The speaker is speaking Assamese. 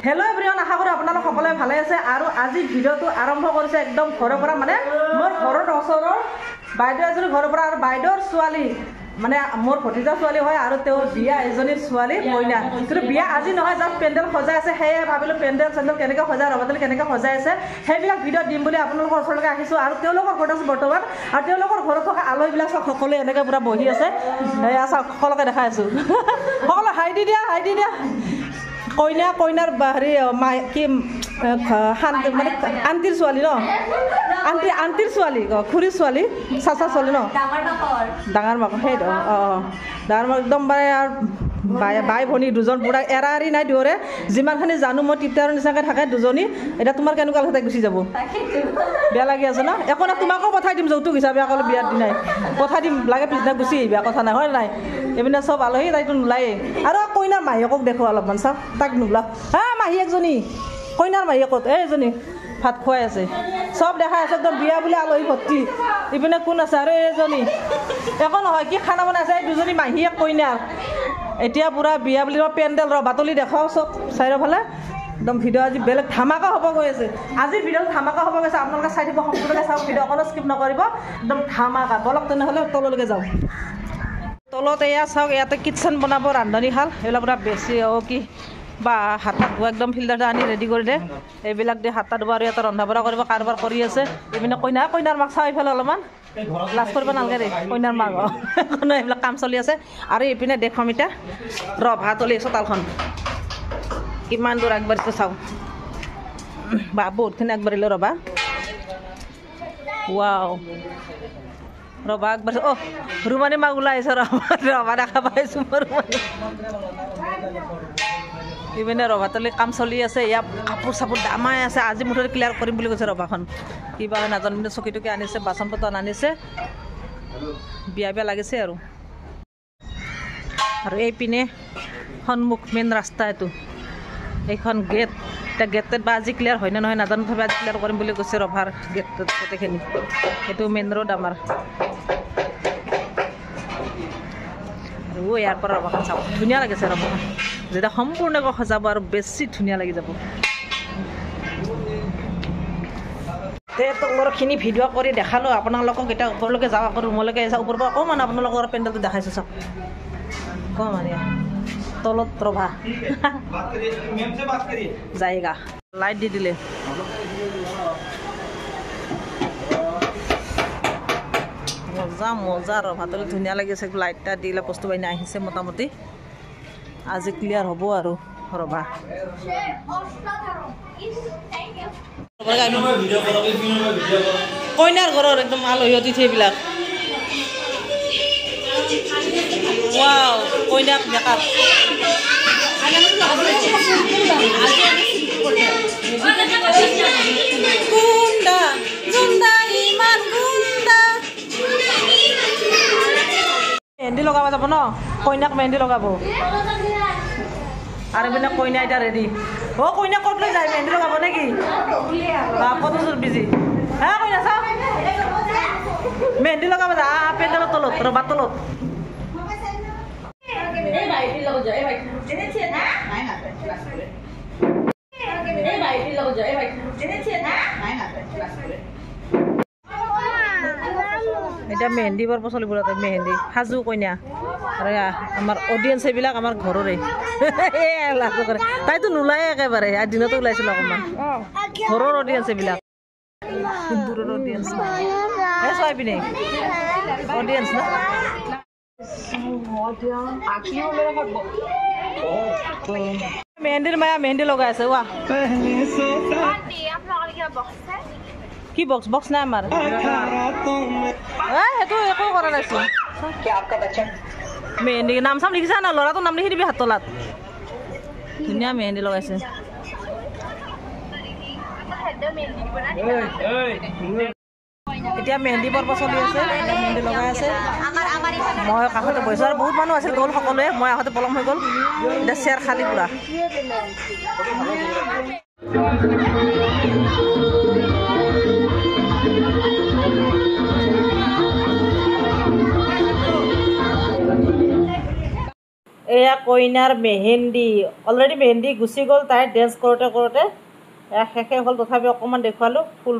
हेलो एवरीवन आशा करूँ आपनालोक सकलोए भाले आछे आरो আজি ভিডিওটো आरम्भ কৰিছে একদম ঘৰৰ পৰা মানে মোৰ ঘৰৰ ওচৰৰ বাইদেউ এজনী ঘৰৰ পৰা আৰু বাইদেউৰ ছোৱালী মানে মোৰ ভতিজা ছোৱালী হয় আৰু তেওঁৰ বিয়া এজনী ছোৱালী কইনা কিন্তু বিয়া আজি নহয় জাষ্ট পেন্ডেল সজাই আছে হেয়ে ভাবিলো পেন্ডেল চেন্ডেল কেনেকৈ সজাই ৰবাতলি কেনেকৈ সজাই আছে সেইবিলাক ভিডিও দিম বুলি আপোনালোকৰ ওচৰলৈকে আহিছো আৰু তেওঁলোকৰ ঘৰত আছে বৰ্তমান আৰু তেওঁলোকৰ ঘৰত থকা আলহীবিলাক সকলোৱে এনেকৈ পুৰা বহি আছে এয়া সকলোকে দেখাই আছো সকলো হাই দি দিয়া কইনা কইনাৰ হেৰি কি মানে আন্টিৰ ছোৱালী ন আন্টিৰ ছোৱালী খুৰীৰ ছোৱালী চাচা ছোৱালী ন ডাঙৰ মাক সেইটো ডাঙৰ মাক একদম মানে আৰু বাই ভনী দুজন বুঢ়া এৰা এৰি নাই দুয়োৰে যিমানখিনি জানো মই তিপ্তাৰৰ নিচিনাকৈ থাকে দুজনী এতিয়া তোমাৰ কেনেকুৱা লাগে গুচি যাব বেয়া লাগি আছে ন একো নাই তোমাকো পঠাই দিম যৌতুক হিচাপে অকল বিয়াৰ দিনাই পঠাই দিম লাগে পিছদিনা গুচি আহিবা কথা নাই হয় নাই এইপিনে চব আলহী তাইতো নোলায়েই আৰু কইনাৰ মাহীয়েকক দেখো অলপমান চাওক তাক নোলাওক হা মাহীয়েকজনী কইনাৰ মাহীয়েকত এইজনী ভাত খুৱাই আছে চব দেখাই আছে একদম বিয়া বুলি আলহী ভৰ্তি ইপিনে কোন আছে আৰু এইজনী একো নহয় কি খানা বনাইছে এই দুজনী মাহীয়েক কইনাৰ এতিয়া পুৰা বিয়া বুলি পেণ্ডেল বাতলি দেখাও চব চাৰিওফালে একদম ভিডিঅ' আজি বেলেগ ধামাকা হ'ব গৈ আছে আজি ভিডিঅ'ত ধামাকা হ'ব গৈছে আপোনালোকে চাই দিব সম্পূৰ্ণকৈ চাওক ভিডিঅ' অকণো স্কিপ নকৰিব একদম ধামাকা বলক তেনেহ'লে তললৈকে যাওঁ তলত এয়া চাওক ইয়াতে কিটচেন বনাব ৰান্ধনীশাল সেইবিলাক পুৰা বেছি কি বা হাত ধোৱা একদম ফিল্টাৰটো আনি ৰেডি কৰি দে এইবিলাক দি হাত ধোৱা আৰু ইয়াতে ৰন্ধা বঢ়া কৰিব কাৰোবাৰ কৰি আছে এইপিনে কইনাৰ মাক চাওঁ এইফালে অলপমান লাজ কৰিব নালাগে দেই কইনাৰ মাক কোনো এইবিলাক কাম চলি আছে আৰু এইপিনে দেখুৱাম এতিয়া ভাতলি চোতালখন কিমান দূৰ আগবাঢ়িছে চাওঁ বা বহুতখিনি আগবাঢ়িলোঁ ৰ'বা ৱাও ৰ'বা আগবাঢ়িছে ৰুমানী মাক ওলাই আহিছে ৰ'বা দেখা পাইছোঁ মই ৰুমানী ইপিনে ৰভাতলি কাম চলি আছে ইয়াত কাপোৰ চাপোৰ দামাই আছে আজি মুঠতে ক্লিয়াৰ কৰিম বুলি কৈছে ৰভাখন কিবা নাজানো কিন্তু চকীটোকে আনিছে বাচন বৰ্তন আনিছে বিয়া লাগিছে আৰু এইপিনে সন্মুখ মেইন ৰাস্তা এইখন গেট এতিয়া গেটত বা আজি ক্লিয়াৰ হয় নে নহয় নাজানো তথাপি আজি ক্লিয়াৰ কৰিম বুলি কৈছে ৰভাৰ গেটত গোটেইখিনি সেইটো মেইন ৰোড আমাৰ ইয়াৰ পৰা ৰভাখন চাব ধুনীয়া লাগিছে ৰভাখন যেতিয়া সম্পূৰ্ণকৈ সজাব আৰু বেছি ধুনীয়া লাগি যাব তলৰখিনি ভিডিঅ' কৰি দেখালোঁ আপোনালোকক এতিয়া ওপৰলৈকে যাওঁ আকৌ ৰুমলৈকে যাওঁ ওপৰৰ পৰা অকণমান আপোনালোকৰ পেণ্ডেলটো দেখাইছোঁ চাওক অকণমান তলত ৰভা যায়গা লাইট দি দিলে মজা ৰভাতলি ধুনীয়া লাগিছে লাইটটা দিলে বস্তু বাহিনী আহিছে মোটামুটি আজি ক্লিয়াৰ হ'ব আৰু ৰভা কইনাৰ ঘৰৰ একদম আলহী অতিথি এইবিলাক ৱাও কইনাক মেকআপ গুণ্ডা গুণ্ডা ইমান গুণ্ডা মেহেন্দি লগাব যাব ন কইনাক মেহেন্দি লগাব আৰু এইপিনে কইনা এতিয়া ৰেডি কইনা ক'ত লৈ যায় মেহেন্দি লগাব নেকি কত বিজি হা কইনা চাওক মেহেন্দি লগাব যা পেণ্ডেলৰ তলত ৰবাৰ তলত এতিয়া মেহেন্দি বৰ চলিব মেহেন্দি সাজু কইনা আৰু আমাৰ অডিয়েঞ্চ এইবিলাক আমাৰ ঘৰৰে লাভ কৰে তাইতো নোলায় একেবাৰে আৰু দিনতো ওলাইছিল অকণমান ঘৰৰ অডিয়েঞ্চ এইবিলাক দূৰৰ অডিয়েঞ্চ চাই পিনে অডিয়েঞ্চ ন মেহেন্দিৰ মায়া মেহেন্দি লগাই আছে ৱা কি বক্স নাই আমাৰ সেইটো একো কৰা নাইছো মেহেন্দি নাম চাম লিখিছা না ল'ৰাটোৰ নাম লিখি দিবি হাত তলাত ধুনীয়া মেহেন্দি লগাইছে এতিয়া মেহেন্দি পৰ্ব চলি আছে মেহেন্দি লগাই আছে মই কাষতে বহিছোঁ আৰু বহুত মানুহ আছিল গ'ল সকলোৱে মই আহোঁতে পলম হৈ গ'ল এতিয়া চেয়াৰ খালী পুৰা এয়া কইনাৰ মেহেন্দি অলৰেডি মেহেন্দি গুচি গ'ল তাই ডেন্স কৰোঁতে কৰোঁতে শেষে হ'ল তথাপি অকণমান দেখুৱালোঁ ফুল